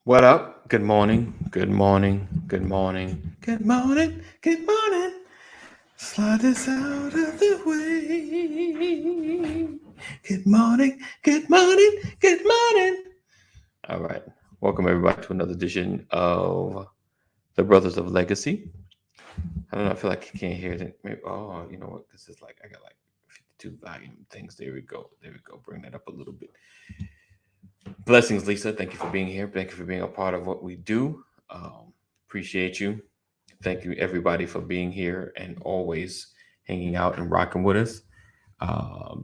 What up? Good morning. Good morning. Good morning. Good morning. Good morning. Slide this out of the way. Good morning. Good morning. Good morning. All right. Welcome everybody to another edition of the Brothers of Legacy. I don't know. I feel like you can't hear it. Maybe, oh, you know what? This is like I got like 52 volume things. There we go. There we go. Bring that up a little bit. Blessings, Lisa. Thank you for being here. Thank you for being a part of what we do. Appreciate you. Thank you, everybody, for being here and always hanging out and rocking with us.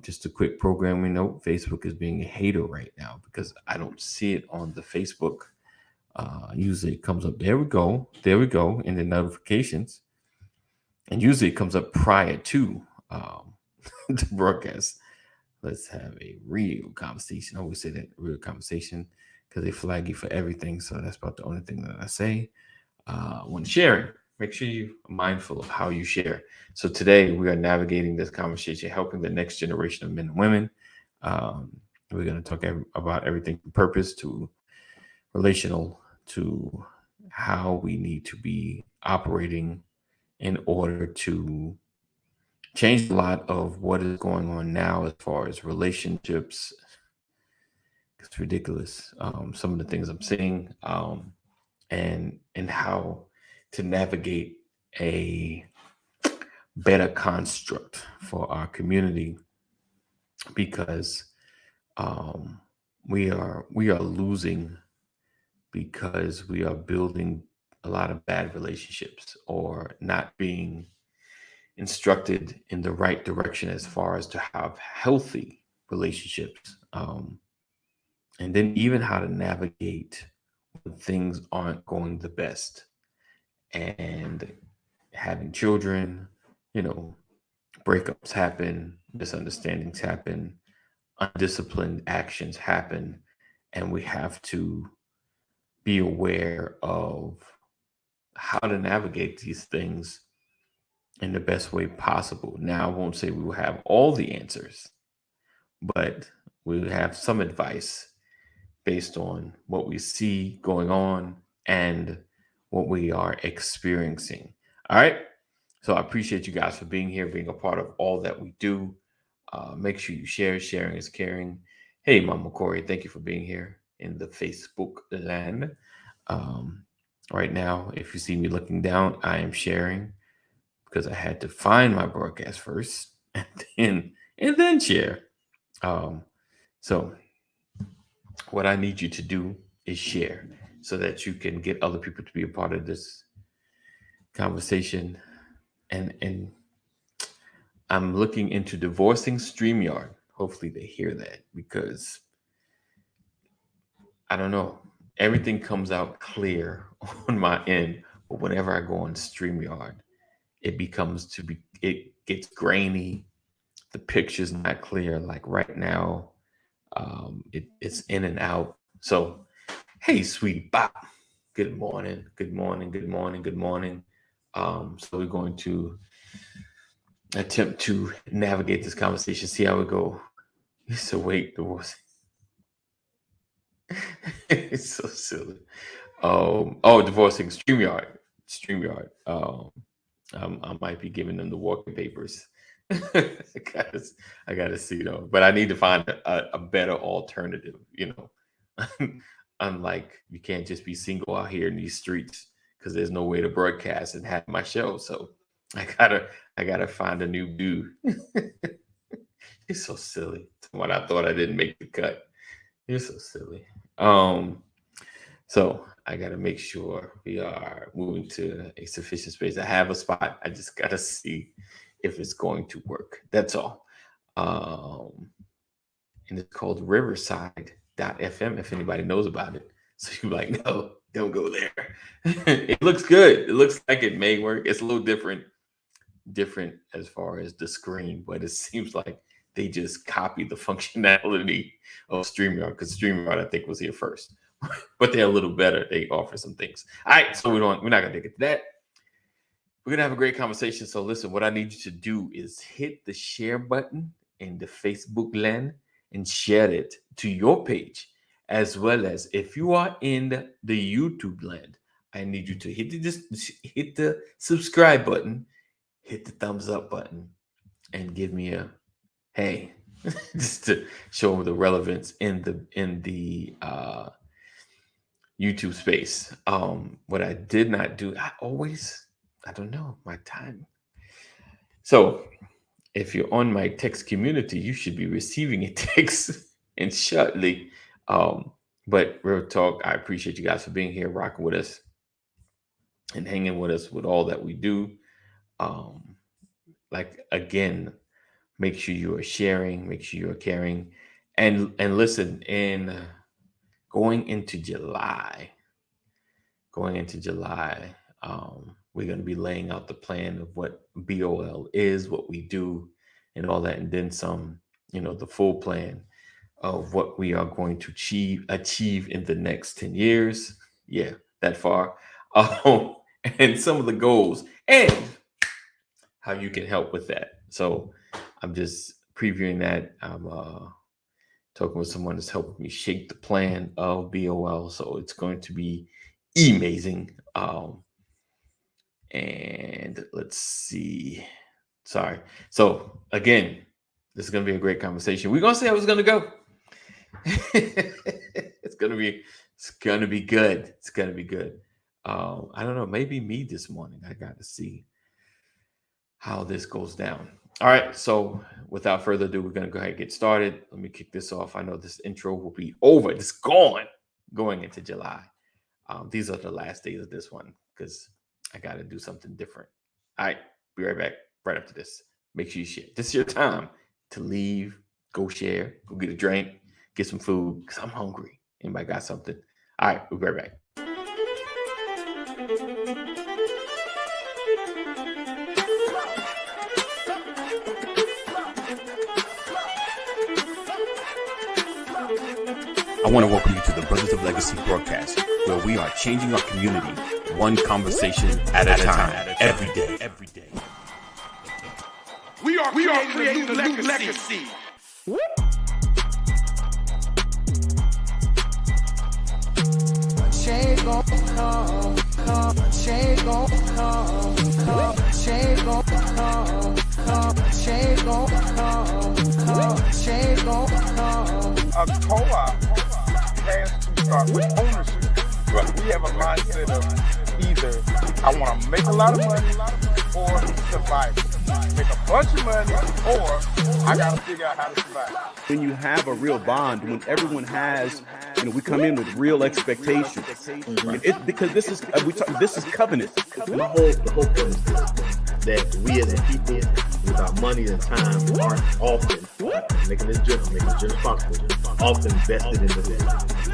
Just a quick programming note: Facebook is being a hater right now because I don't see it on the Facebook. Usually it comes up. There we go. There we go in the notifications, and usually it comes up prior to the broadcast. Let's have a real conversation. I always say that real conversation because they flag you for everything. So that's about the only thing that I say. When sharing, make sure you're mindful of how you share. So today we are navigating this conversation, helping the next generation of men and women. Um, we're going to talk about everything from purpose to relational to how we need to be operating in order to change a lot of what is going on now as far as relationships. It's ridiculous. Some of the things I'm seeing, and how to navigate a better construct for our community because um, we are losing because we are building a lot of bad relationships or not being instructed in the right direction as far as to have healthy relationships, and then even how to navigate when things aren't going the best and having children, you know, breakups happen, misunderstandings happen, undisciplined actions happen, and we have to be aware of how to navigate these things in the best way possible. Now, I won't say we will have all the answers, but we have some advice based on what we see going on and what we are experiencing. All right. So I appreciate you guys for being here, being a part of all that we do. Make sure you share. Sharing is caring. Hey, Mama Corey, thank you for being here in the Facebook land. Um, right now, if you see me looking down, I am sharing because I had to find my broadcast first and then share. Um, so what I need you to do is share so that you can get other people to be a part of this conversation. And I'm looking into divorcing StreamYard. Hopefully they hear that because I don't know. Everything comes out clear on my end, but whenever I go on StreamYard, it gets grainy. The picture's not clear. Like right now, it's in and out. So, hey, sweetie bop. Good morning. Good morning. Good morning. Good morning. So we're going to attempt to navigate this conversation, see how we go. So wait, divorce. It's so silly. Divorcing StreamYard. StreamYard. I might be giving them the walking papers. I gotta, I gotta see though, but I need to find a better alternative. Unlike you can't just be single out here in these streets because there's no way to broadcast and have my show. So I gotta, I gotta find a new dude. It's so silly. What I thought I didn't make the cut. You're so silly. Um, so I got to make sure we are moving to a sufficient space. I have a spot. I just got to see if it's going to work. That's all. Um, and it's called Riverside.fm if anybody knows about it. So you're like, no, don't go there. It looks good. It looks like it may work. It's a little different as far as the screen, but it seems like they just copied the functionality of StreamYard because StreamYard I think was here first, but they're a little better. They offer some things. All right, so we're not gonna get to that. We're gonna have a great conversation. So listen, what I need you to do is hit the share button in the Facebook land and share it to your page. as well as if you are in the YouTube land, I need you to hit the subscribe button, hit the thumbs up button, and give me a hey, just to show the relevance in the YouTube space. What I did not do, I don't know my time. So if you're on my text community, you should be receiving a text and shortly. But real talk, I appreciate you guys for being here, rocking with us, and hanging with us with all that we do. Um, like again, make sure you are sharing, make sure you are caring, and listen. And going into July, going into July, we're going to be laying out the plan of what BOL is, what we do, and all that, and then some. The full plan of what we are going to achieve in the next 10 years. Yeah, that far. Um, and some of the goals and how you can help with that. So I'm just previewing that. I'm talking with someone that's helping me shape the plan of BOL. So it's going to be amazing. And let's see. Sorry. So again, this is going to be a great conversation. We're going to see how it's going to go. it's gonna be good. It's gonna be good. I don't know, maybe me this morning. I got to see how this goes down. All right, so without further ado, we're gonna go ahead and get started. Let me kick this off. I know this intro will be over. It's gone going into July. These are the last days of this one because I got to do something different. All right, be right back right after this. Make sure you share. This is your time to leave, go share, go get a drink, get some food because I'm hungry. Anybody got something? All right, we'll be right back. I want to welcome you to the Brothers of Legacy broadcast, where we are changing our community one conversation at a time, every day. We are creating a new legacy. Change gon' come, change gon' come, change gon' come, change gon' come, change gon' come. A co-op has to start with ownership. Right. We have a mindset of either I want to make a lot of money or survive. Make a bunch of money or I got to figure out how to survive. When you have a real bond, when everyone has, we come in with real expectations. Mm-hmm. Because this is covenant. The whole premise is that we as a people, with our money and time, aren't often making this general possible, often vested in the legacy.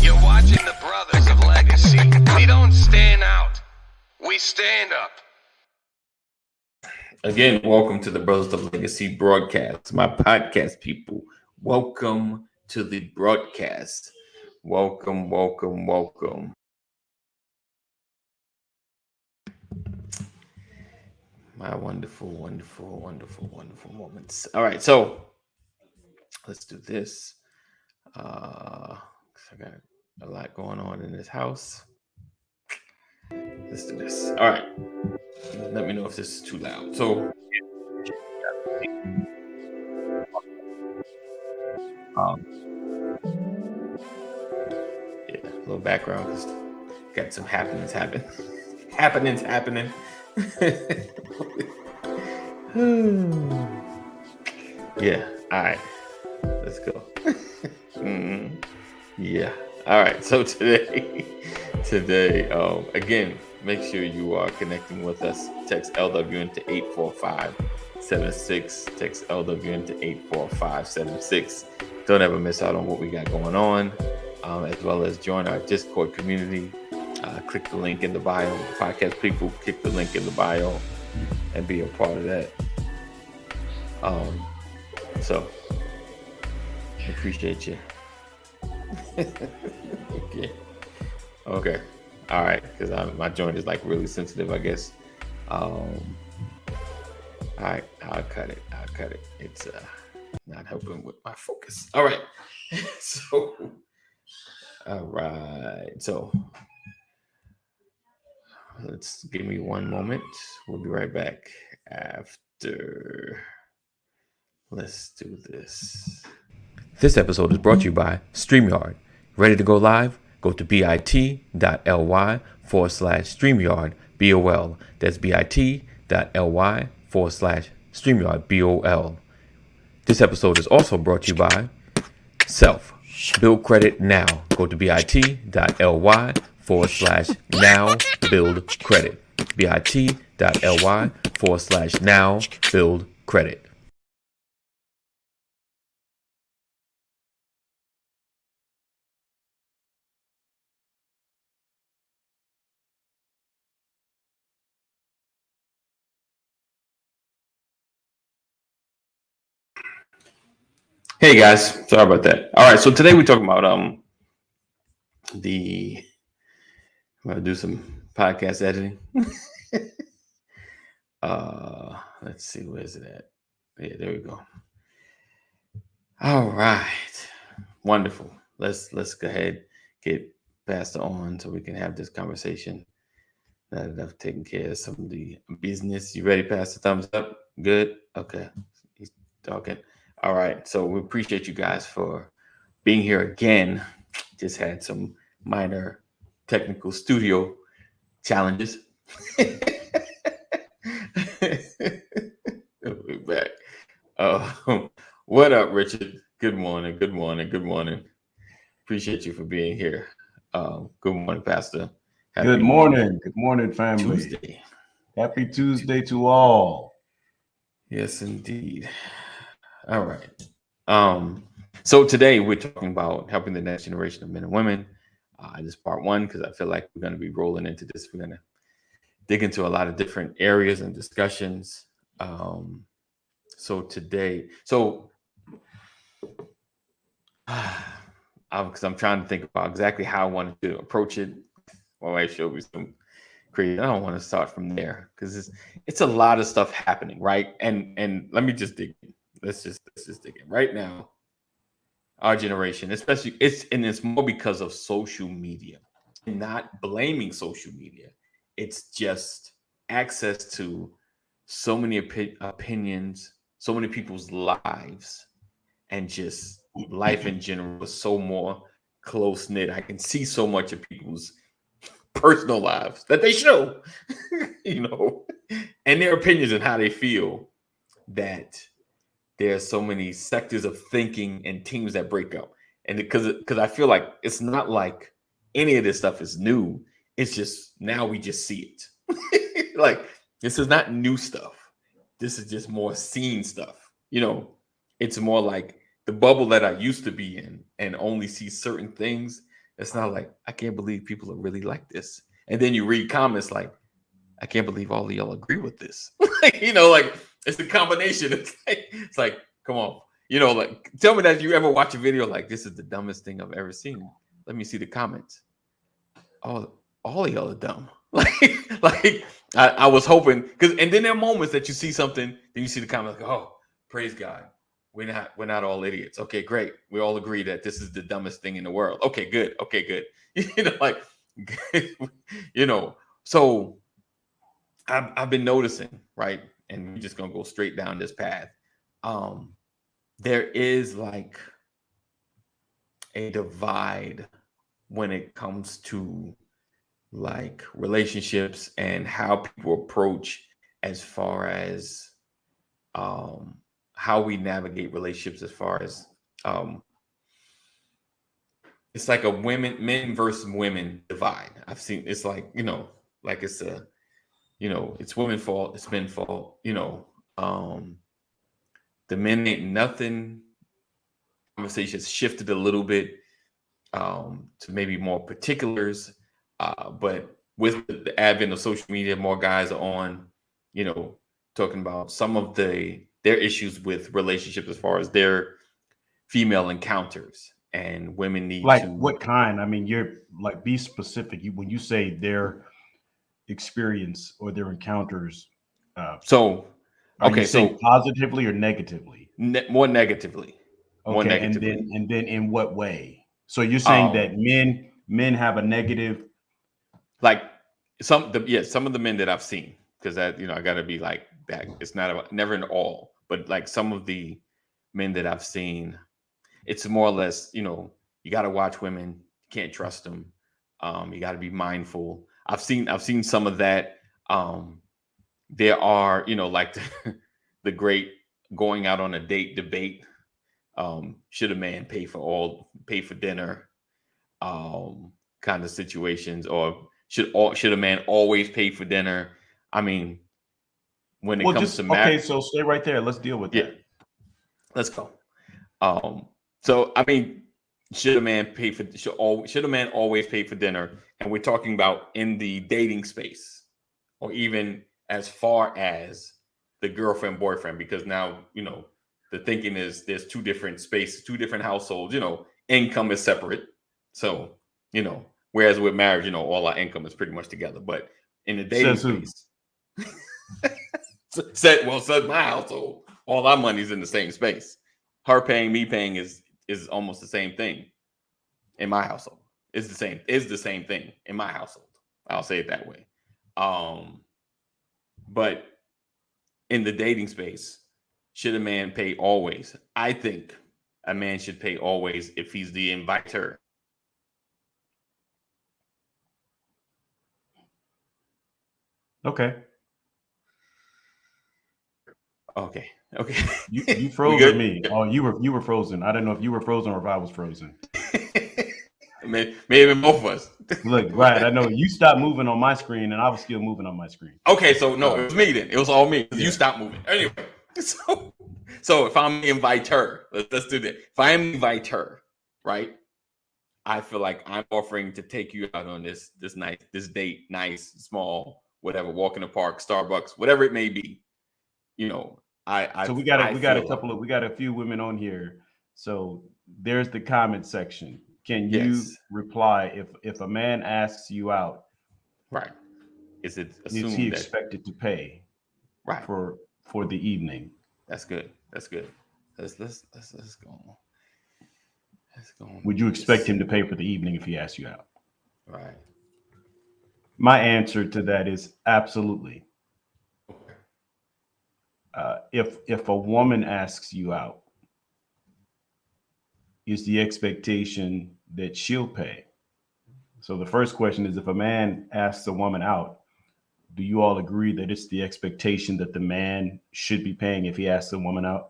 You're watching the Brothers of Legacy. We don't stand out. We stand up. Again, welcome to the Brothers of Legacy broadcast. My podcast people, welcome to the broadcast. Welcome. My wonderful moments. All right, so let's do this. I got a lot going on in this house. Let's do this. All right. Let me know if this is too loud. So, yeah, a little background because got some happenings happening. Yeah. All right. Let's go. Yeah. All right. So today, again, make sure you are connecting with us. Text LWN to 845-76. Text LWN to 845-76. Don't ever miss out on what we got going on, as well as join our Discord community. Click the link in the bio. Podcast people, click the link in the bio and be a part of that. So appreciate you. Okay. All right, because my joint is like really sensitive, I guess. All right, I'll cut it. It's not helping with my focus. All right. So, all right. So, let's give me one moment. We'll be right back after. Let's do this. This episode is brought to you by StreamYard. Ready to go live? Go to bit.ly/StreamYard BOL. That's bit.ly/StreamYard BOL. This episode is also brought to you by Self. Build credit now. Go to bit.ly/now build credit. bit.ly/now build credit. Hey guys, sorry about that. All right, so today we're talking about I'm gonna do some podcast editing. Let's see, where's it at? Yeah, there we go. All right, wonderful. Let's go ahead, get Pastor on so we can have this conversation. Now that I've taken care of some of the business. You ready, Pastor? Thumbs up. Good. Okay, he's talking. All right, so we appreciate you guys for being here again. Just had some minor technical studio challenges. We're back. What up, Richard? Good morning. Appreciate you for being here. Good morning, Pastor. Good morning, family. Tuesday. Happy Tuesday to all. Yes, indeed. All right. So today we're talking about helping the next generation of men and women. This is part one because I feel like we're going to be rolling into this. We're going to dig into a lot of different areas and discussions. So because I'm trying to think about exactly how I wanted to approach it. My wife showed me some creative. I don't want to start from there because it's a lot of stuff happening, right? And let me just dig in. Let's just dig in right now. Our generation, especially, it's more because of social media. I'm not blaming social media. It's just access to so many opinions, so many people's lives, and just life in general is so more close knit. I can see so much of people's personal lives that they show, and their opinions and how they feel, that there are so many sectors of thinking and teams that break up. And because I feel like it's not like any of this stuff is new. It's just now we just see it. Like, this is not new stuff. This is just more seen stuff. It's more like the bubble that I used to be in and only see certain things. It's not like, I can't believe people are really like this. And then you read comments like, I can't believe all of y'all agree with this. Like it's a combination. It's like, come on. Like, tell me that you ever watch a video like, this is the dumbest thing I've ever seen. Let me see the comments. Oh, all of y'all are dumb. I was hoping, and then there are moments that you see something, then you see the comment like, oh, praise God. We're not all idiots. Okay, great. We all agree that this is the dumbest thing in the world. Okay, good. So I've been noticing, right? And we're just gonna go straight down this path. There is like a divide when it comes to like relationships and how people approach as far as how we navigate relationships, as far as it's like a men versus women divide. I've seen it's like, like it's a, it's women's fault, it's men's fault, the men ain't nothing. Conversation has shifted a little bit to maybe more particulars, but with the advent of social media, more guys are on, talking about some of their issues with relationships as far as their female encounters. and women need Like to. what kind? I mean, you're like, be specific. When you say their experience or their encounters, So, are you okay, saying so positively or negatively? more negatively, more Okay, negatively. and then in what way? So you're saying Um, that men have a negative. like some of the men that I've seen, because that I got to be like that. It's not about never in all, but like some of the men that I've seen, it's more or less you got to watch women. You can't trust them. You got to be mindful. I've seen some of that. There are like the great going out on a date debate. Should a man pay for dinner? Kind of situations, or should a man always pay for dinner? I mean, when it Well, comes just to okay. marriage, So stay right there. Let's deal with yeah, that. let's go. So I mean, should a man always pay for dinner? And we're talking about in the dating space, or even as far as the girlfriend boyfriend, because now the thinking is there's two different spaces, two different households. Income is separate, so whereas with marriage, all our income is pretty much together. But in the dating Says who? space, said my household, all our money's in the same space. Her paying, me paying is almost the same thing in my household. It's the same thing in my household. I'll say it that way. But in the dating space, should a man pay always? I think a man should pay always if he's the inviter. Okay. Okay. Okay. You We froze or good? me? Oh, you were frozen. I don't know if you were frozen or if I was frozen. Maybe both of us. Look, right. I know you stopped moving on my screen and I was still moving on my screen. Okay, so no, it was me then. It was all me. Yeah. You stopped moving. Anyway, so if I'm the inviter, let's do that. If I am the inviter, right? I feel like I'm offering to take you out on this date, nice, small, whatever, walk in the park, Starbucks, whatever it may be. So we I got feel we got a few women on here. So there's the comment section. Can you yes, reply if a man asks you out, right. Is it is he assumed that expected to pay right? for the evening? That's good. That's good. Let's go on. Let's go on Would you with expect this. him to pay for the evening if he asks you out? Right. My answer to that is absolutely. If a woman asks you out, is the expectation that she'll pay? So the first question is, if a man asks a woman out, do you all agree that it's the expectation that the man should be paying if he asks a woman out?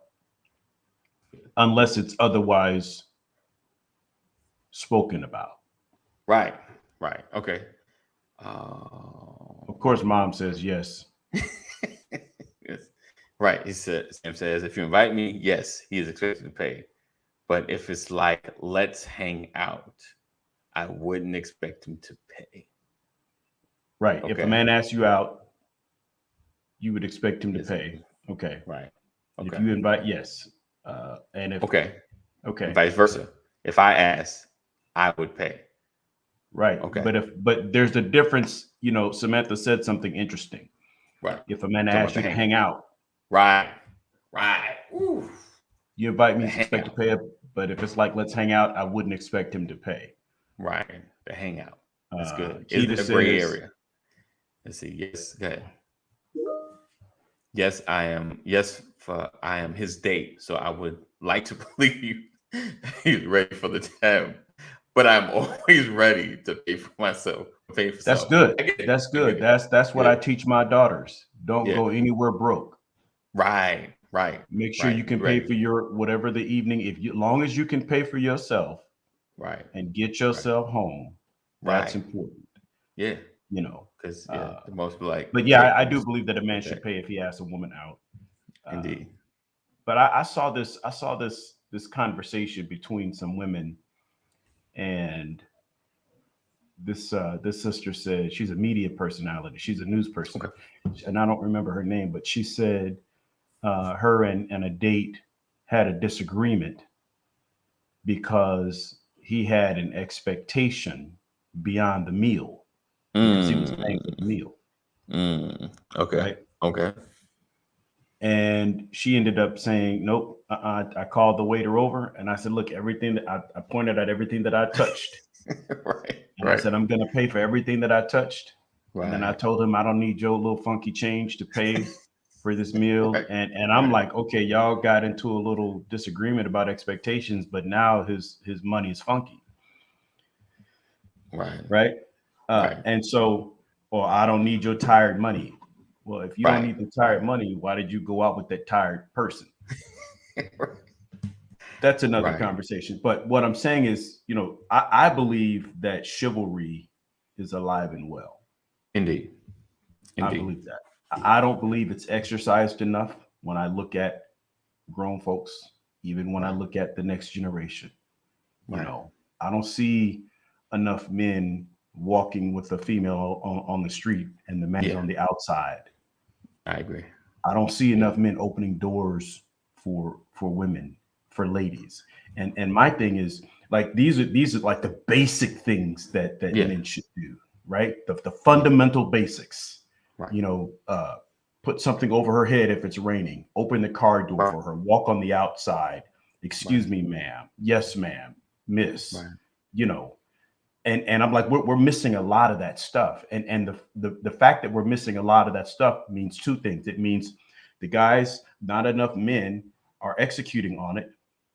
Unless it's otherwise spoken about. Right. Right. Okay. Of course, mom says yes. Yes. Right. Sam says, if you invite me, yes, he is expected to pay. But if it's like, let's hang out, I wouldn't expect him to pay. Right. If a Okay. man asks you out, you would expect him to Yes. pay. Okay. Right. If Okay. you invite, yes. And if Okay. okay, And vice versa. If I ask, I would pay. right. Okay. But there's a difference. Samantha said something interesting. Right. If a man Talking asks about you the to hang out, Right. Right. Ooh. you invite me, The he's expect to hangout. pay. But if it's like, let's hang out, I wouldn't expect him to pay. Right. The hangout. That's good. Is Keita there a gray says, area? Let's see. Yes. Go ahead. Yes, I am. Yes, I am his date. So I would like to believe he's ready for the tab. But I'm always ready to pay for myself. Pay for that's self. good. I get it. That's I get good. it. That's what Yeah. I teach my daughters. Don't Yeah. go anywhere broke. Right. Right. Make sure you Right. Be can pay ready. for your whatever the evening. Long as you can pay for yourself Right. and get Right. yourself home, that's Right. important. Yeah. You know. Because the most be like, But hey, yeah, I I'm do just believe that a man like should that. pay if he asks a woman out. Indeed. But I saw this. I saw this conversation between some women, and this sister said she's a media personality. She's a news person, Okay. and I don't remember her name, but she said her and a date had a disagreement, because he had an expectation beyond the meal because he was paying for the meal, Okay. right? Okay. And she ended up saying, nope. I called the waiter over and I said, look, everything that I pointed at everything that I touched. Right. And I said, I'm going to pay for everything that I touched. And then I Right. told him, I don't need your little funky change to pay for this meal. Right. And I'm like, okay, y'all got into a little disagreement about expectations, but now his money is funky. Right. Right. Right. And so, or I don't need your tired money. Well, if you don't Right. need the tired money, why did you go out with that tired person? That's another Right. conversation. But what I'm saying is, I believe that chivalry is alive and well. Indeed. I Indeed. believe that. I don't believe it's exercised enough when I look at grown folks, even when I look at the next generation. Right. I don't see enough men walking with a female on the street and the man's Yeah. on the outside. I agree. I don't see enough men opening doors for women, for ladies. And my thing is, like, these are like the basic things that Yeah. men should do, right? The fundamental basics. Right. Put something over her head if it's raining, open the car door Right. for her, walk on the outside. Excuse Right. me, ma'am. Yes, ma'am. Miss. Right. And I'm like, we're missing a lot of that stuff. And the fact that we're missing a lot of that stuff means two things. It means the guys, not enough men are executing on it,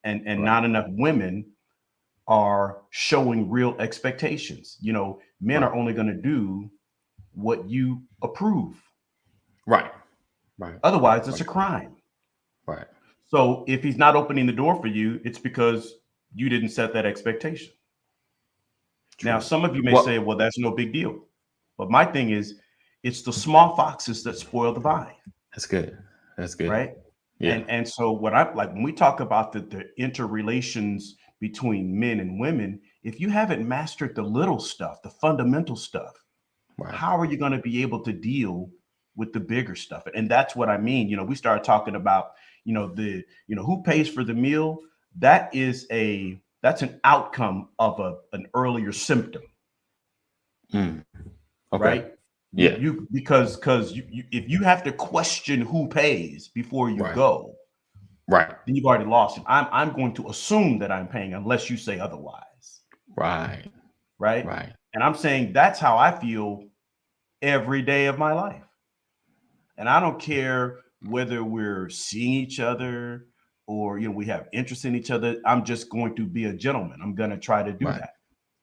and Right. not enough women are showing real expectations. Men Right. are only going to do what you approve. Right. Right. Otherwise, it's a crime. Right. So if he's not opening the door for you, it's because you didn't set that expectation. True. Now, some of you may say, well, that's no big deal. But my thing is, it's the small foxes that spoil the vine. That's good. That's good. Right. Yeah. And so what I like when we talk about the interrelations between men and women, if you haven't mastered the little stuff, the fundamental stuff, Right. how are you going to be able to deal with the bigger stuff? And that's what I mean. We started talking about, who pays for the meal. That's an outcome of an earlier symptom. Okay. Right. Yeah. Because if you have to question who pays before you go, right, then you've already lost it. I'm going to assume that I'm paying unless you say otherwise. Right. Right. And I'm saying that's how I feel every day of my life. And I don't care whether we're seeing each other or we have interest in each other. I'm just going to be a gentleman. I'm going to try to do that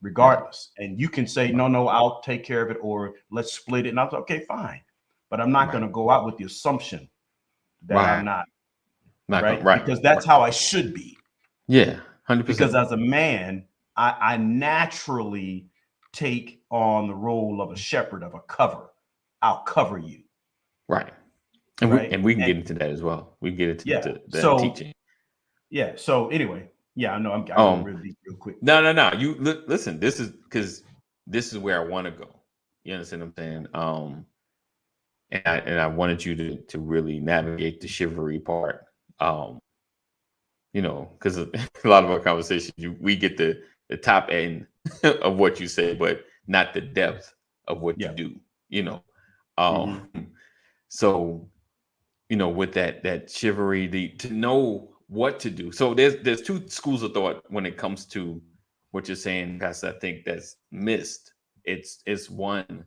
regardless. And you can say, no, I'll take care of it, or let's split it. And I was okay, fine. But I'm not going to go out with the assumption that I'm not right? Because that's how I should be. Yeah, 100%. Because as a man, I naturally take on the role of a shepherd, of a cover. I'll cover you. Right. And we can get into that as well. We can get into the teaching. Yeah. So anyway, I know I'm going real deep real quick. No. You listen, this is where I want to go. You understand what I'm saying? And I wanted you to really navigate the chivalry part. Because a lot of our conversations, we get the top end of what you say, but not the depth of what you do. So, with that chivalry, to know what to do. So there's two schools of thought when it comes to what you're saying, because I think that's missed. It's one,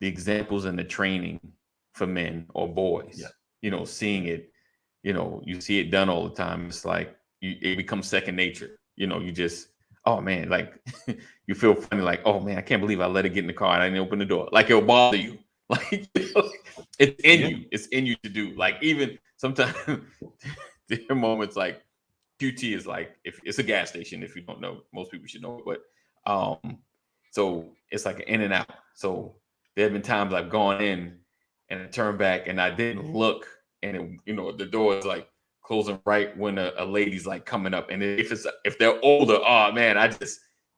the examples and the training for men or boys. Seeing it, you see it done all the time. It's like it becomes second nature. You just, oh man, like you feel funny, like, oh man, I can't believe I let it get in the car and I didn't open the door. Like it'll bother you. Like it's in you. It's in you to do. Like even sometimes there are moments like QT is like, if it's a gas station, if you don't know, most people should know, but so it's like an in and out. So there have been times I've gone in and I turned back and I didn't look, and the door is like closing right when a lady's like coming up, and if they're older, oh man,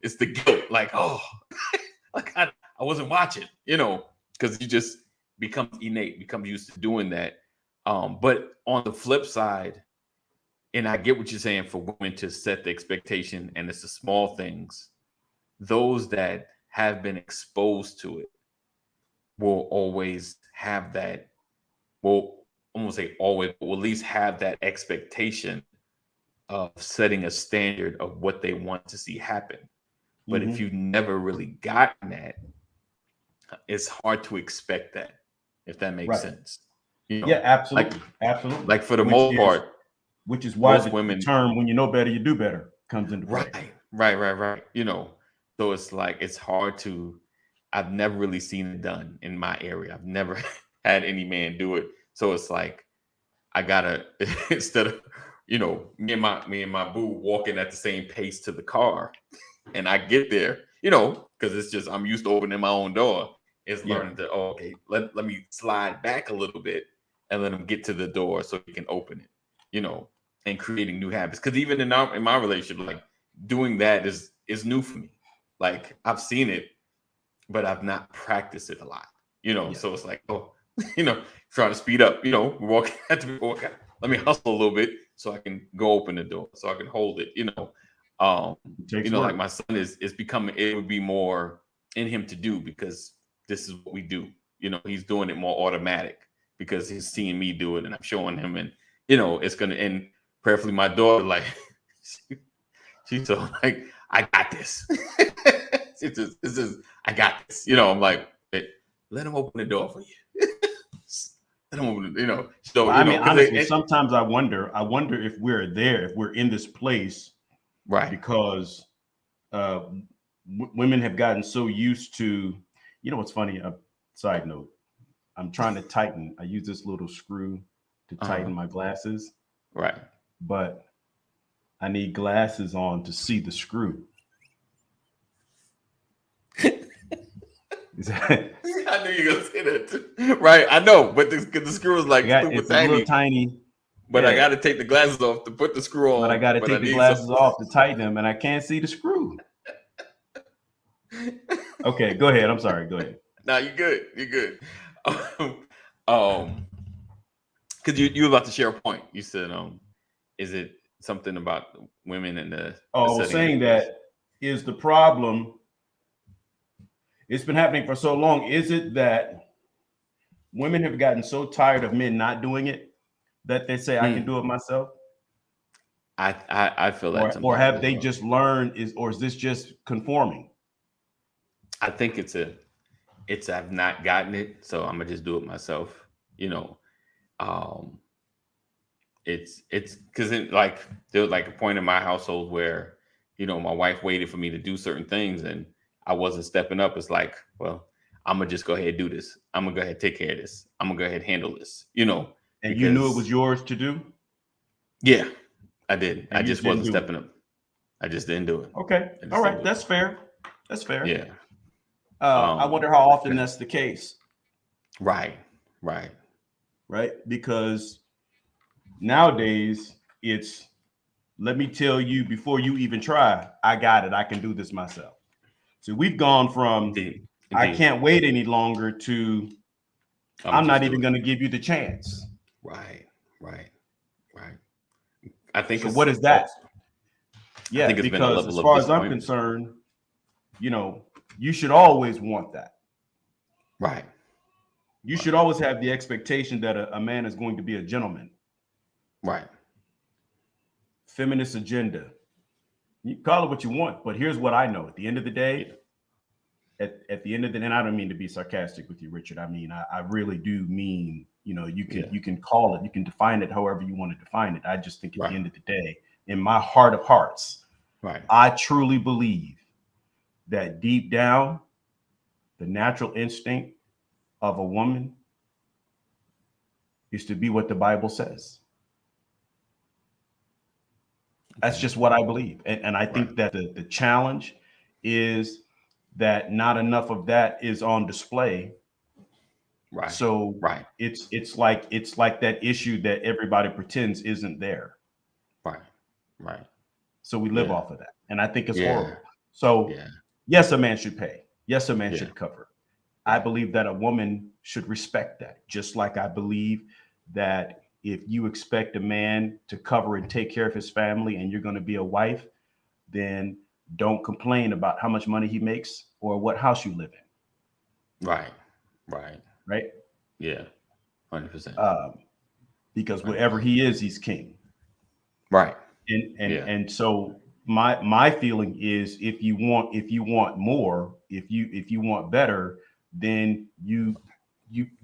it's the guilt, like, oh, like I wasn't watching, because you just become innate, become used to doing that. But on the flip side, and I get what you're saying for women to set the expectation, and it's the small things. Those that have been exposed to it will always have that. Well, I won't say always, but will at least have that expectation of setting a standard of what they want to see happen. But if you've never really gotten that, it's hard to expect that, if that makes sense. You know, Yeah, absolutely. Absolutely. Like for the most part, which is why most women, the term "when you know better, you do better" comes into play. right. You know, so it's like it's hard to. I've never really seen it done in my area. I've never had any man do it. So it's like I gotta instead of me and my boo walking at the same pace to the car, and I get there, because it's just I'm used to opening my own door. It's learning to okay, let me slide back a little bit and let him get to the door so he can open it, and creating new habits. Because even in my relationship, like doing that is new for me. Like I've seen it, but I've not practiced it a lot, So it's like, trying to speed up, we're walking at the door. Let me hustle a little bit so I can go open the door, so I can hold it, like my son is becoming, it would be more in him to do because this is what we do. He's doing it more automatic because he's seeing me do it and I'm showing him, and it's gonna end. Prayerfully, my daughter, like she's so like, I got this. I got this. I'm like, hey, let him open the door for you. Let him open it, So well, I mean, honestly, sometimes I wonder if we're there, if we're in this place, right? Because women have gotten so used to, what's funny? Side note, I'm trying to tighten. I use this little screw to tighten my glasses. Right. But I need glasses on to see the screw. I knew you were gonna say that too. Right. I know, but the screw is like it's tiny. A little tiny. But I got to take the glasses off to put the screw on. But I got to take the glasses off to tighten them, and I can't see the screw. Okay, go ahead. I'm sorry. Go ahead. No, you're good. You're good. Because you were about to share a point. You said, is it something about women and the? I was saying that is the problem. It's been happening for so long. Is it that women have gotten so tired of men not doing it that they say, I can do it myself? I feel that. Or have they just learned, or is this just conforming? I think it's I've not gotten it, so I'm gonna just do it myself. It's because like there was like a point in my household where my wife waited for me to do certain things and I wasn't stepping up. It's like, well, I'm gonna just go ahead and do this. I'm gonna go ahead and take care of this. I'm gonna go ahead and handle this. And you knew it was yours to do? Yeah, I did. I just wasn't stepping up. I just didn't do it. Okay. All right. That's fair. That's fair. Yeah. I wonder how often that's the case. Right. Because nowadays it's, let me tell you before you even try, I got it. I can do this myself. So we've gone from Indeed. I can't wait any longer to I'm not even going to give you the chance. Right. I think. So what is that? Yeah, I think it's because as far as I'm concerned, you should always want that. Right. You should always have the expectation that a man is going to be a gentleman. Right. Feminist agenda. You call it what you want, but here's what I know. At the end of the day, at the end of the day, and I don't mean to be sarcastic with you, Richard. I mean, I really do mean, you can call it, you can define it however you want to define it. I just think at the end of the day, in my heart of hearts, I truly believe that deep down, the natural instinct of a woman is to be what the Bible says. That's just what I believe. And I think that the challenge is that not enough of that is on display. Right. So it's like that issue that everybody pretends isn't there. Right. So we live off of that. And I think it's horrible. So yes, a man should pay. Yes, a man should cover. I believe that a woman should respect that, just like I believe that if you expect a man to cover and take care of his family and you're going to be a wife, then don't complain about how much money he makes or what house you live in. Right. Right. Right. Yeah. 100%. Because 100%. wherever he is, he's king. Right. And so my feeling is if you want more, if you want better, then you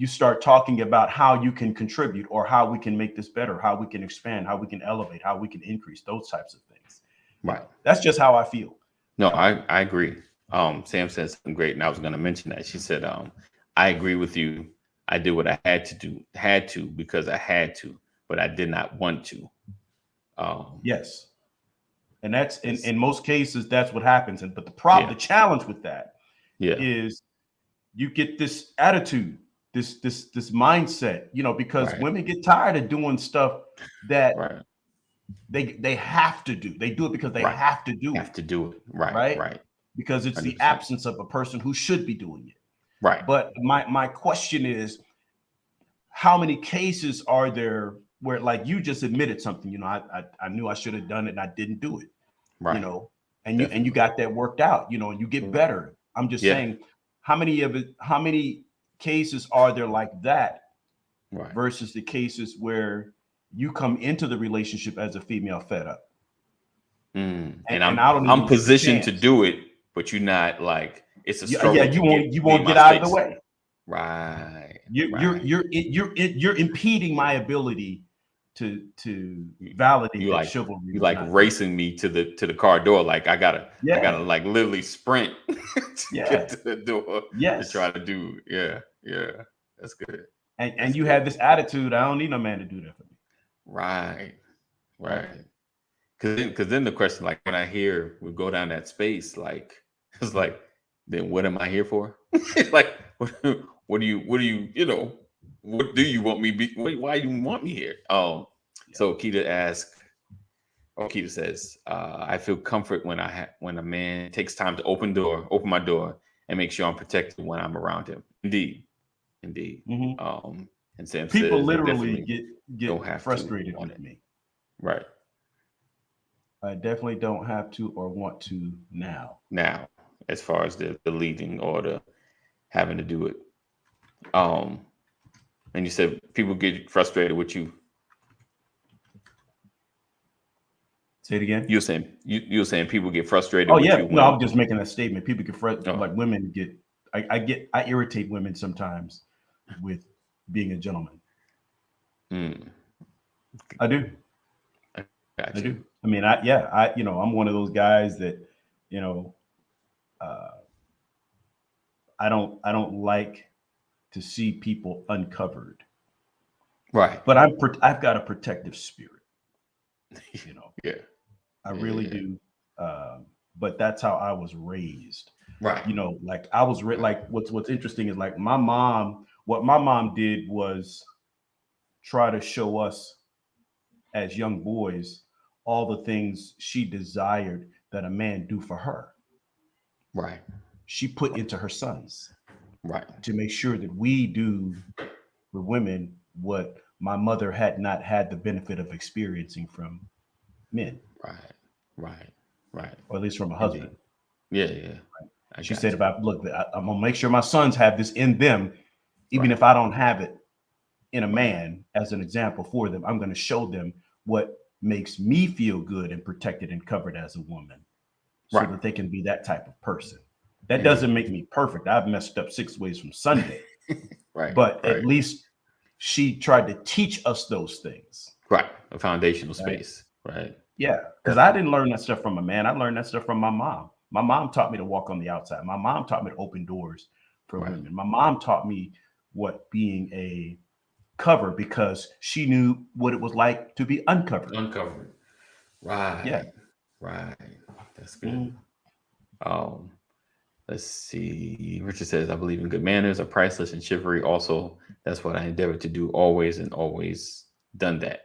start talking about how you can contribute or how we can make this better, how we can expand, how we can elevate, how we can increase, those types of things. Right. That's just how I feel. No, I agree. Sam said something great, and I was going to mention that. She said, I agree with you. I did what I had to because I had to, but I did not want to. Yes. And that's in most cases, that's what happens. But the challenge with that is you get this attitude, this mindset, because women get tired of doing stuff that they have to do. They do it because they have to do it. Have to do it. Right. Because it's 100%. The absence of a person who should be doing it. Right. But my question is, how many cases are there where, like you just admitted something, I knew I should have done it and I didn't do it. Right. And you got that worked out, and you get better. I'm just saying, how many cases are there like that versus the cases where you come into the relationship as a female fed up? And I'm positioned to do it, but you're not like, it's a struggle. Yeah, you won't get out of the way. Right. You're impeding my ability to validate that chivalry. You like racing me to the car door. Like I gotta like literally sprint to get to the door to try to do. Yeah. That's good. And you have this attitude, I don't need no man to do that for me. Right. Because then the question, like when I hear we go down that space, like it's like, then what am I here for? Like what do you what do you want me be? Why do you want me here? So Keita says, I feel comfort when when a man takes time to open my door and make sure I'm protected when I'm around him. Indeed. Mm-hmm. And Sam people says, literally get frustrated with me. Right. I definitely don't have to or want to now. As far as the leading or the having to do it. And you said people get frustrated with you. Say it again. You were saying people get frustrated. Oh yeah, no, I'm just making that statement. People get frustrated. Like women get. I irritate women sometimes with being a gentleman. I do. Gotcha. I do. I mean, I'm one of those guys that, I don't like to see people uncovered. Right. But I've got a protective spirit. Yeah. I really do. But that's how I was raised. Right. Like I was like what's interesting is like what my mom did was try to show us as young boys all the things she desired that a man do for her. Right. She put into her sons. Right. To make sure that we do for women what my mother had not had the benefit of experiencing from men. Right. Or at least from a husband. Yeah. She said about, look, I'm going to make sure my sons have this in them, even if I don't have it in a man as an example for them. I'm going to show them what makes me feel good and protected and covered as a woman so that they can be that type of person. That doesn't make me perfect. I've messed up 6 ways from Sunday. But at least she tried to teach us those things. Right. A foundational space. Right. Yeah. Because I didn't learn that stuff from a man. I learned that stuff from my mom. My mom taught me to walk on the outside. My mom taught me to open doors for women. My mom taught me what being a cover, because she knew what it was like to be uncovered. Right. Yeah. Right. That's good. Let's see. Richard says, I believe in good manners are priceless, and chivalry also. That's what I endeavor to do always, and always done that.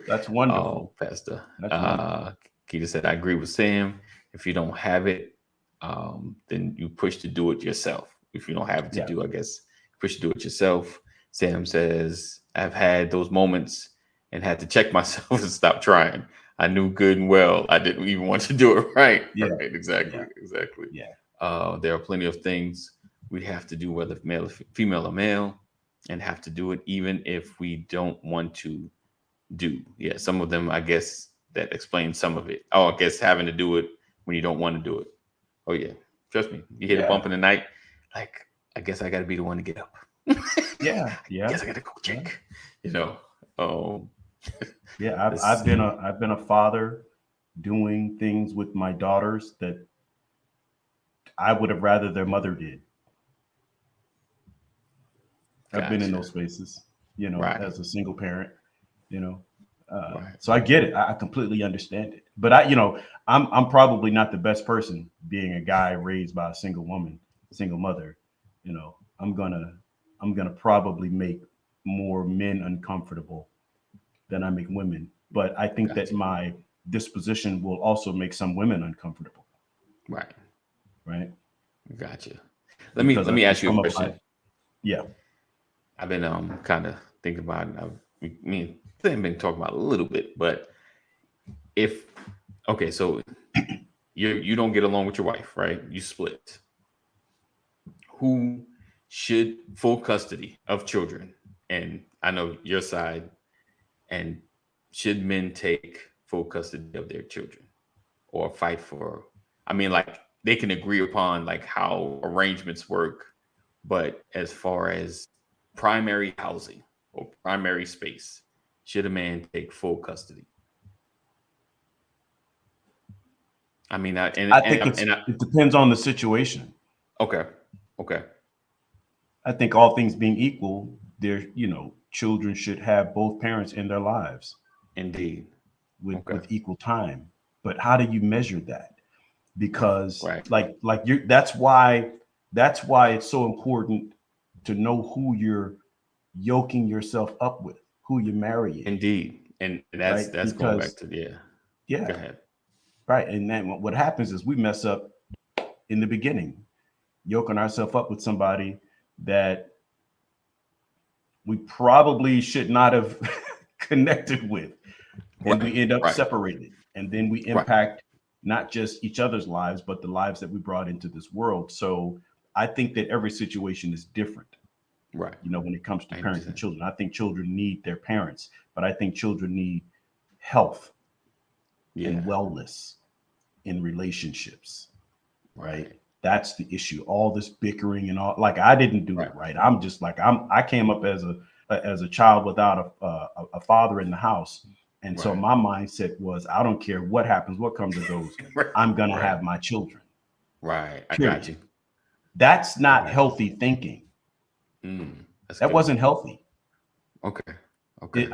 That's wonderful. Pastor. Keita said, I agree with Sam. If you don't have it, then you push to do it yourself. If you don't have it to do, I guess push to do it yourself. Sam says, I've had those moments and had to check myself and stop trying. I knew good and well I didn't even want to do it right. Yeah. Right. Exactly. Yeah. Exactly. Yeah. There are plenty of things we have to do, whether female or male, and have to do it even if we don't want to do. Yeah. Some of them, I guess, that explains some of it. Oh, I guess having to do it when you don't want to do it. Oh yeah. Trust me. You hit a Yeah. bump in the night. Like, I guess I got to be the one to get up. Yeah. Yeah. Guess I got to go check. You know. Um, Yeah. this- I've been a father doing things with my daughters that I would have rather their mother did. I've been in Gotcha. those spaces, you know, Right. as a single parent, you know. Right. So I get it. I completely understand it. But I'm probably not the best person being a guy raised by a single woman, single mother. You know, I'm gonna probably make more men uncomfortable than I make women. But I think that Gotcha. my disposition will also make some women uncomfortable, Right. right? Gotcha. Let me Because let I me think ask you a some of question. yeah. I've been kind of thinking about it. Me and Sam been talking about it a little bit, but if okay, so you don't get along with your wife, right? You split. Who should full custody of children? And I know your side. And should men take full custody of their children or fight for? I mean, like they can agree upon like how arrangements work, but as far as primary housing or primary space, should a man take full custody? I mean, I think it depends on the situation. okay, okay, I think all things being equal, children should have both parents in their lives indeed, okay, with equal time. But how do you measure that? Because right, like you that's why it's so important to know who you're yoking yourself up with, who you're marrying. indeed, and that's Right? going back Because to Go yeah, ahead. right. And then what happens is we mess up in the beginning, yoking ourselves up with somebody that we probably should not have connected with, and Right, we end up right, separated, and then we right, impact not just each other's lives but the lives that we brought into this world. So I think that every situation is different, right. when it comes to I parenting understand. children. I think children need their parents, but I think children need health Yeah, and wellness in relationships, right? right, That's the issue. All this bickering and all, like, I didn't do it right. I'm just like, I came up as a child without a father in the house. And so right. my mindset was, I don't care what happens, what comes or goes, Right. I'm going to Right. have my children. Right. I Period. got you. That's not Right. healthy thinking. That's That good. wasn't healthy. Okay. Okay.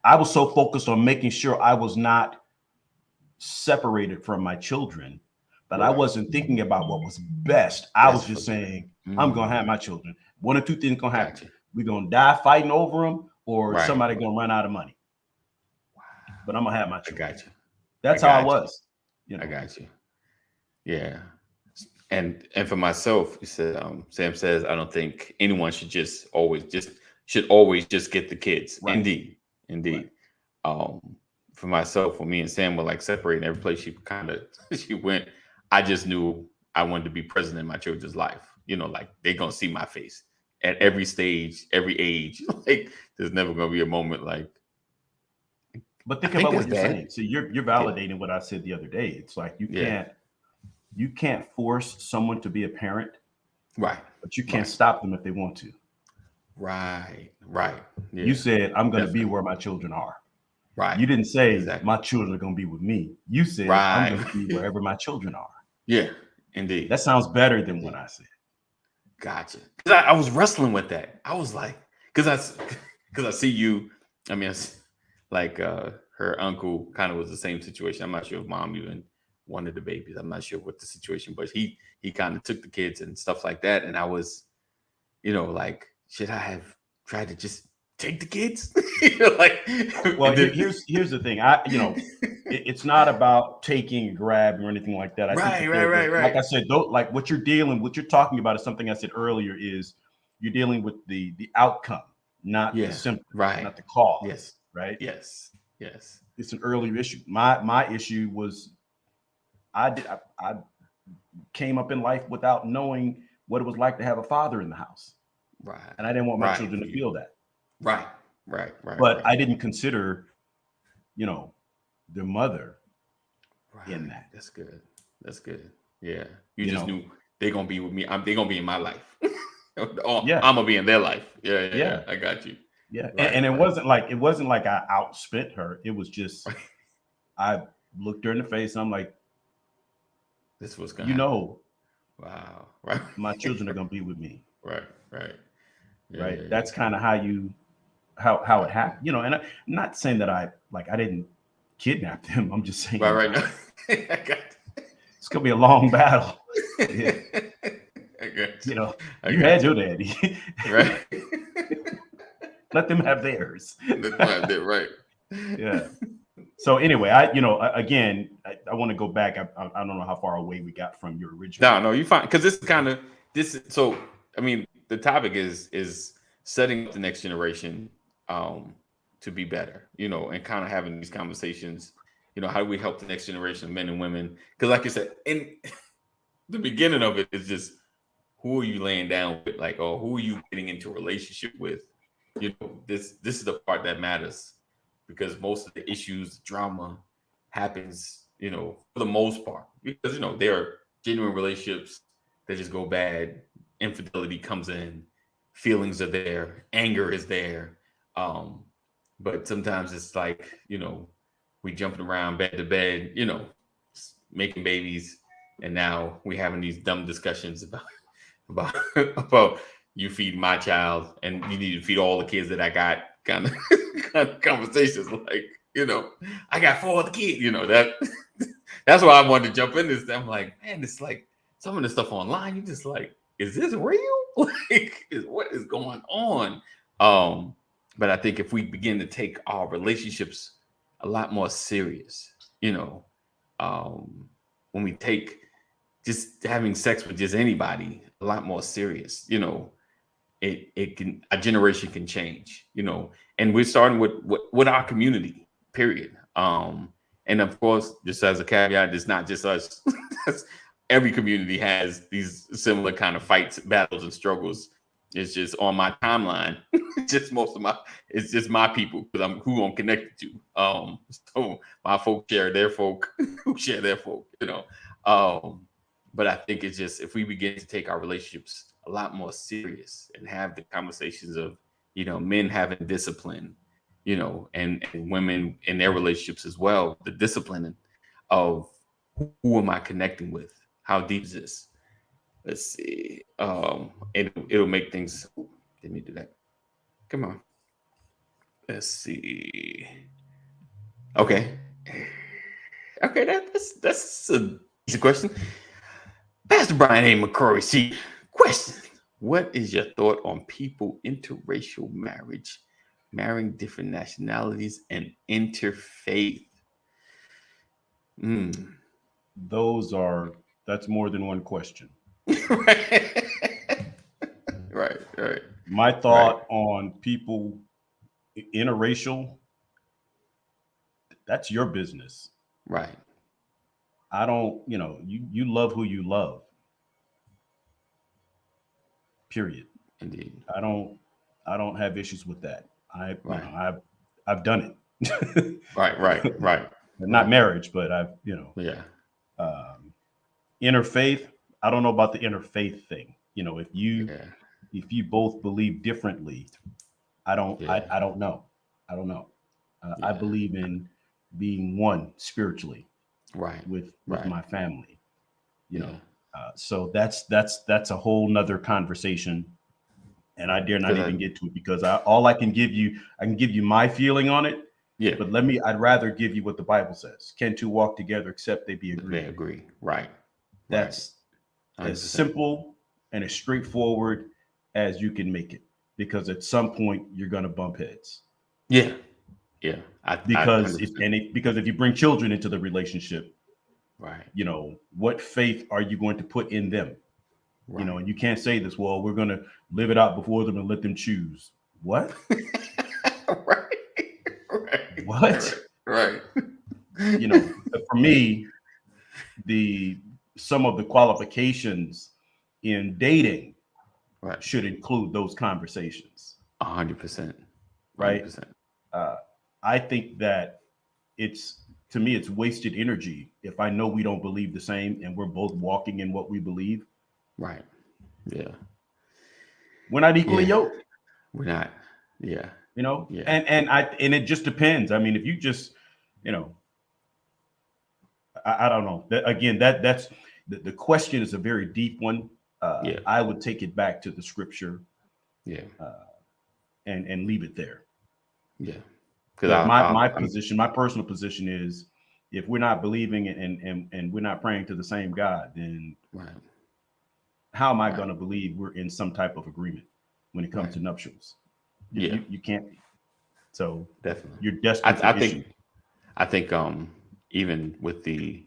I was so focused on making sure I was not separated from my children, but I Right. wasn't thinking about what was best. I was Best just for them. saying, I'm going to have my children. One or two things going to happen. Gotcha. We're going to die fighting over them, or Right. somebody going to run out of money. But I'm going to have my I children. got you. That's I how I got was. I got you. Yeah. And for myself, you said Sam says I don't think anyone should always just get the kids. Right. Indeed. Right. For myself, when me and Sam were like separating, every place she went, I just knew I wanted to be present in my children's life. Like they're gonna see my face at every stage, every age. Like there's never gonna be a moment like. But think I think about what that's you're bad. saying. So you're validating what I said the other day. It's like you can't force someone to be a parent, Right. but you can't stop them if they want to. Right. Right. Yeah. You said, I'm going to be Definitely. where my children are. Right. You didn't say Exactly. my children are going to be with me. You said, Right. I'm going to be wherever my children are. Yeah. Indeed. That sounds better than what I said. Gotcha. Because I was wrestling with that. I was like, because I see you. I mean, like her uncle kind of was the same situation. I'm not sure if mom even wanted the babies. I'm not sure what the situation, but he kind of took the kids and stuff like that. And I was, like, should I have tried to just take the kids? Well, here's the thing. It's not about taking, grab, or anything like that. I think Right. Like I said, like what you're talking about is something I said earlier. Is you're dealing with the outcome. not the Yeah. symptom, Right. not the cause. Yes. Right. Yes. Yes. It's an earlier issue. My issue was I came up in life without knowing what it was like to have a father in the house, Right. and I didn't want my Right. children to feel that. Right. Right. Right. But right. I didn't consider, their mother Right. in that. That's good. That's good. Yeah. You You just know? knew they're gonna be with me. They're gonna be in my life. Yeah. I'm gonna be in their life. Yeah. Yeah. Yeah. Yeah. I got you. Yeah, Right, and it right. wasn't like I outspent her. It was just I looked her in the face and I'm like, This was gonna happen. Wow. Right. my children are gonna be with me. Right. Right. Yeah. Right. Yeah. That's kind of how it happened. And I'm not saying that I didn't kidnap them. I'm just saying Right. Right. No. I got. it's gonna be a long battle. Yeah. I got. I You got had your daddy. Right. Let them have theirs. Right. Yeah. So anyway, I want to go back. I don't know how far away we got from your original. No, you fine, because this is kind of this. So I mean, the topic is setting up the next generation to be better, and kind of having these conversations. How do we help the next generation of men and women? Because, like you said, in the beginning of it is just who are you laying down with, like, or who are you getting into a relationship with? This is the part that matters, because most of the issues, drama happens, for the most part, because there are genuine relationships that just go bad. Infidelity comes in, feelings are there, anger is there, but sometimes it's like we jumping around bed to bed, making babies, and now we having these dumb discussions about about you feed my child and you need to feed all the kids that I got, kind of conversations, like, I got 4 other kids, that's why I wanted to jump in this. I'm like, man, it's like some of the stuff online, you just like, is this real? Like, what is going on? But I think if we begin to take our relationships a lot more serious, when we take just having sex with just anybody a lot more serious, it can, a generation can change, and we're starting with our community, period. And of course, just as a caveat, it's not just us. Every community has these similar kind of fights, battles, and struggles. It's just on my timeline. It's just my people, because I'm who I'm connected to. So my folk share their folk, who share their folk, But I think it's just, if we begin to take our relationships a lot more serious and have the conversations of, men having discipline, and women in their relationships as well, the discipline of who am I connecting with? How deep is this? Let's see. It'll make things. Didn't need to do that. Come on. Let's see. Okay. Okay, that's a easy question. Pastor Brian A. McCrory, see, question. What is your thought on people interracial marriage, marrying different nationalities, and interfaith? That's more than one question. Right. My thought on people interracial, that's your business. Right. I don't, you love who you love. Period. Indeed. I don't have issues with that. I've done it. Right. Not marriage, but I've, Yeah. Interfaith. I don't know about the interfaith thing. If you both believe differently, I don't know. I don't know. I believe in being one spiritually, right, with my family. So that's a whole nother conversation, and I dare not even get to it, because I can give you my feeling on it. Yeah. But I'd rather give you what the Bible says. Can two walk together except they be agreed? They agree. Right. That's as simple and as straightforward as you can make it, because at some point you're going to bump heads. Yeah. Because if you bring children into the relationship, right, what faith are you going to put in them? Right. And you can't say this, well, we're going to live it out before them and let them choose. What? Right. Right. What? Right. You know, for me, some of the qualifications in dating Right. should include those conversations. 100%. Right. 100%. I think that to me, it's wasted energy if I know we don't believe the same and we're both walking in what we believe. Right. Yeah. We're not equally Yeah. yoked. We're not. Yeah. You know, Yeah. and it just depends. I mean, if you just, you know, I don't know. That's the question is a very deep one. Yeah. I would take it back to the scripture. Yeah. And leave it there. Yeah. But my position, my personal position is, if we're not believing and we're not praying to the same God, then right. how am I going to believe we're in some type of agreement when it comes to nuptials? You can't be. So definitely, you're destined for issue. I think even with the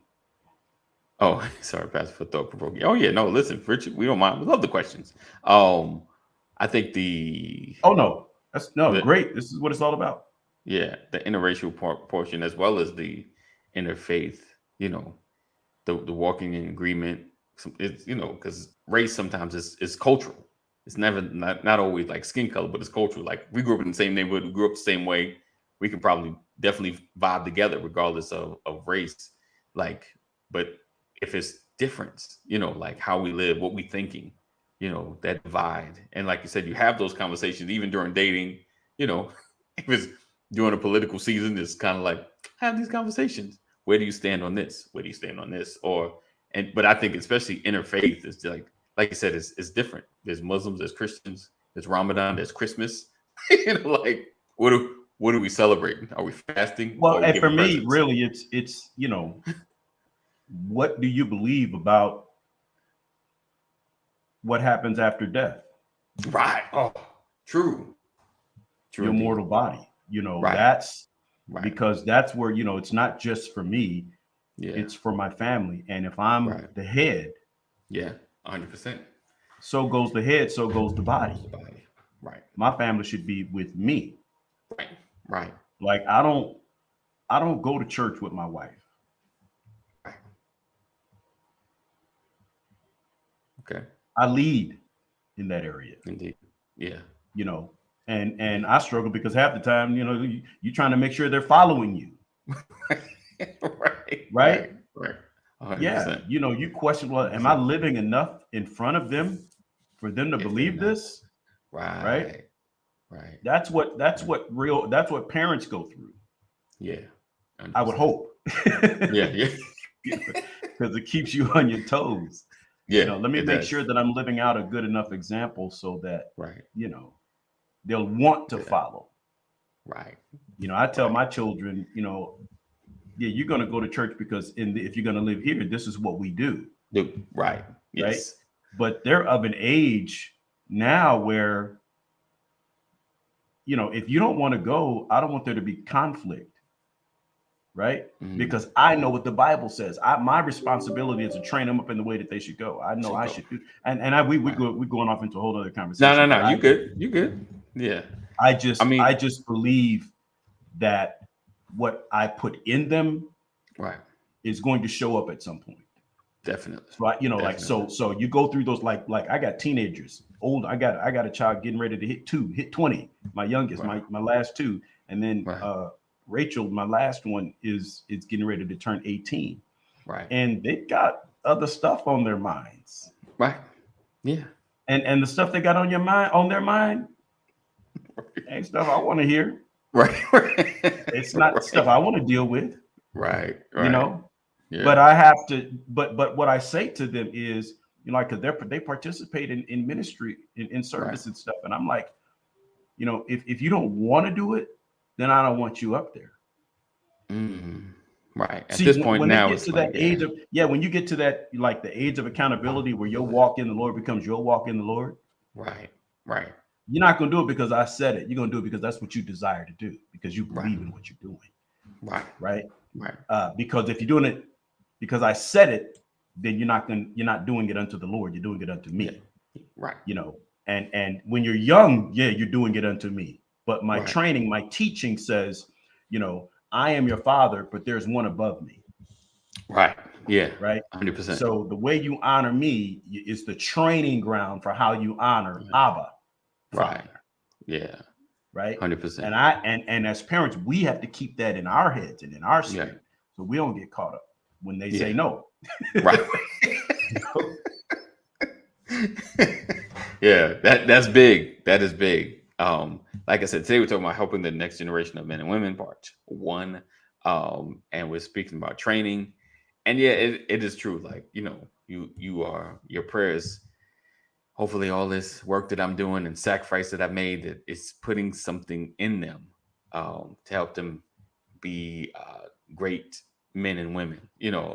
sorry, Pastor, for thought provoking. Oh yeah, no, listen, Richard, we don't mind. We love the questions. I think great. This is what it's all about. Yeah, the interracial portion, as well as the interfaith, you know, the walking in agreement. It's, you know, because race sometimes is cultural. It's never not always like skin color, but it's cultural. Like, we grew up in the same neighborhood, we grew up the same way. We can probably definitely vibe together regardless of race. Like, but if it's difference, you know, like how we live, what we thinking, you know, that divide. And like you said, you have those conversations even during dating, you know, if it's during a political season, it's kind of like, have these conversations. Where do you stand on this? Where do you stand on this? But I think especially interfaith is like you said, it's different. There's Muslims, there's Christians, there's Ramadan, there's Christmas. You know, like what are we celebrating? Are we fasting? Well, and for me, really, it's you know, what do you believe about what happens after death? Right. Oh, true. Your mortal body. You know, that's because that's where, you know, it's not just for me. Yeah. It's for my family. And if I'm the head, 100%. So goes the head, so goes the body. Right. My family should be with me. Right. Like I don't go to church with my wife. Okay. I lead in that area. Indeed. Yeah. You know, and I struggle because half the time, you know, you're trying to make sure they're following you. Right. 100%. Yeah. You know, you question, well, am I living enough in front of them for them to believe this? Right. That's what parents go through. Yeah. 100%. I would hope. Yeah. Because it keeps you on your toes. Yeah. You know, let me make sure that I'm living out a good enough example so that, you know, they'll want to follow. Right. You know, I tell my children, you know, yeah, you're going to go to church because if you're going to live here, this is what we do. Right. Yes. Right. But they're of an age now where, you know, if you don't want to go, I don't want there to be conflict. Right. Mm-hmm. Because I know what the Bible says. My responsibility is to train them up in the way that they should go. I know I should do. We're going off into a whole other conversation. No. You good. You good. Yeah. I just believe that what I put in them is going to show up at some point. Definitely. So you know, definitely. Like so you go through those like I got teenagers, old. I got a child getting ready to hit 20. My youngest, my last two, and then Rachel, my last one, is getting ready to turn 18. Right. And they've got other stuff on their minds. Right. Yeah. And the stuff they got on their mind ain't stuff I want to hear. Right. It's not stuff I want to deal with. Right. You know. Yeah. But I have to. But what I say to them is, you know, like, because they participate in ministry in service and stuff, and I'm like, you know, if you don't want to do it, then I don't want you up there. Right. At this point when now, you get to that age of when you get to that, like, the age of accountability where your walk in the Lord becomes your walk in the Lord. Right. You're not going to do it because I said it. You're going to do it because that's what you desire to do, because you believe in what you're doing. Right. Because if you're doing it because I said it, then you're not doing it unto the Lord. You're doing it unto me. Right. You know. And when you're young, yeah, you're doing it unto me. But my Right. training, my teaching says, I am your father, but there's one above me. Right. Yeah. Right. 100%. So the way you honor me is the training ground for how you honor Abba, Right. Father. Yeah. Right. 100%. And as parents, we have to keep that in our heads and in our spirit, so we don't get caught up when they say no. Right. Yeah, that's big. That is big. Like I said, today we're talking about helping the next generation of men and women, part 1. And we're speaking about training. And yeah, it is true. Like, you are your prayers. Hopefully all this work that I'm doing and sacrifice that I've made, that it's putting something in them to help them be great men and women,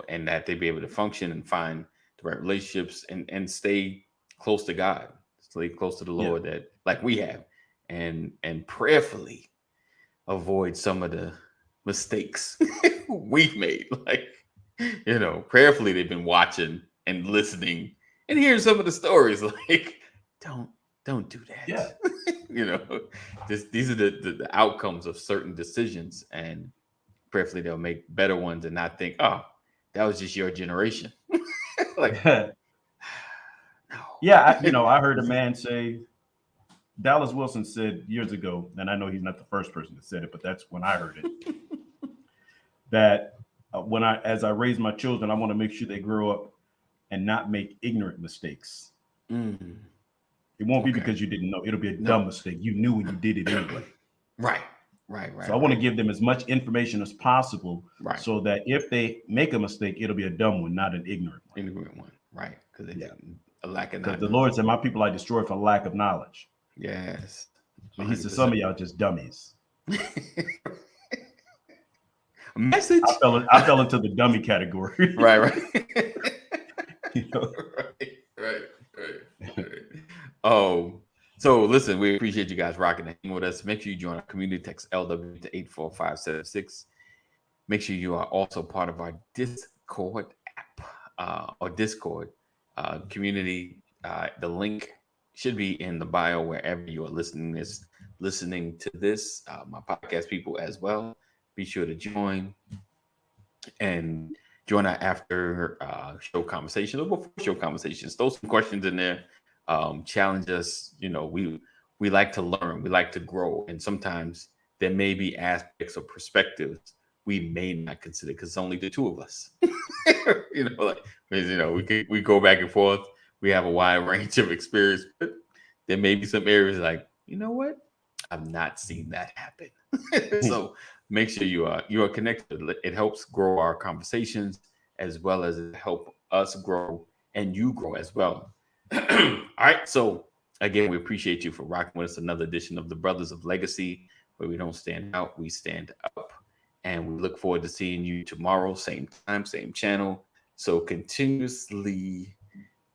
and that they be able to function and find the right relationships and stay close to God, stay close to the Lord, that like we have, and prayerfully avoid some of the mistakes we've made. Like, prayerfully they've been watching and listening and hearing some of the stories. Like, don't do that. These are the outcomes of certain decisions, and prayerfully they'll make better ones and not think, oh, that was just your generation. Like, no. Yeah, I heard a man say, Dallas Wilson said years ago, and I know he's not the first person that said it, but that's when I heard it, that as I raise my children, I want to make sure they grow up and not make ignorant mistakes. Mm. It won't be because you didn't know. It'll be a dumb mistake. You knew when you did it anyway. Right. So I want to give them as much information as possible, so that if they make a mistake, it'll be a dumb one, not an ignorant one. Ignorant one, right? Because a lack of knowledge. Because the Lord said, "My people I destroy for lack of knowledge." Yes. But He said, "Some of y'all just dummies." Message. I fell into the dummy category. Right. Right. Oh. So listen, we appreciate you guys rocking and hanging with us. Make sure you join our community. Text LW to 84576. Make sure you are also part of our Discord app or Discord community. The link should be in the bio wherever you are listening to this. My podcast people as well. Be sure to join our after show conversations or before show conversations. Throw some questions in there. Challenge us. We like to learn, we like to grow, and sometimes there may be aspects or perspectives we may not consider because it's only the two of us. We go back and forth. We have a wide range of experience, but there may be some areas like, you know what, I've not seen that happen. So make sure you are connected. It helps grow our conversations as well as it help us grow and you grow as well. All right. So again, we appreciate you for rocking with us. Another edition of the Brothers of Legacy, where we don't stand out, we stand up. And we look forward to seeing you tomorrow, same time, same channel. So continuously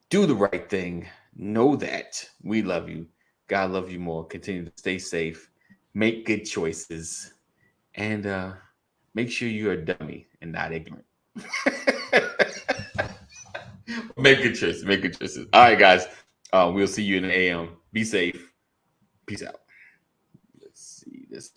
do the right thing. Know that we love you. God loves you more. Continue to stay safe. Make good choices. And make sure you're a dummy and not ignorant. Make good choices. Make good choices. All right, guys. We'll see you in the AM. Be safe. Peace out. Let's see this.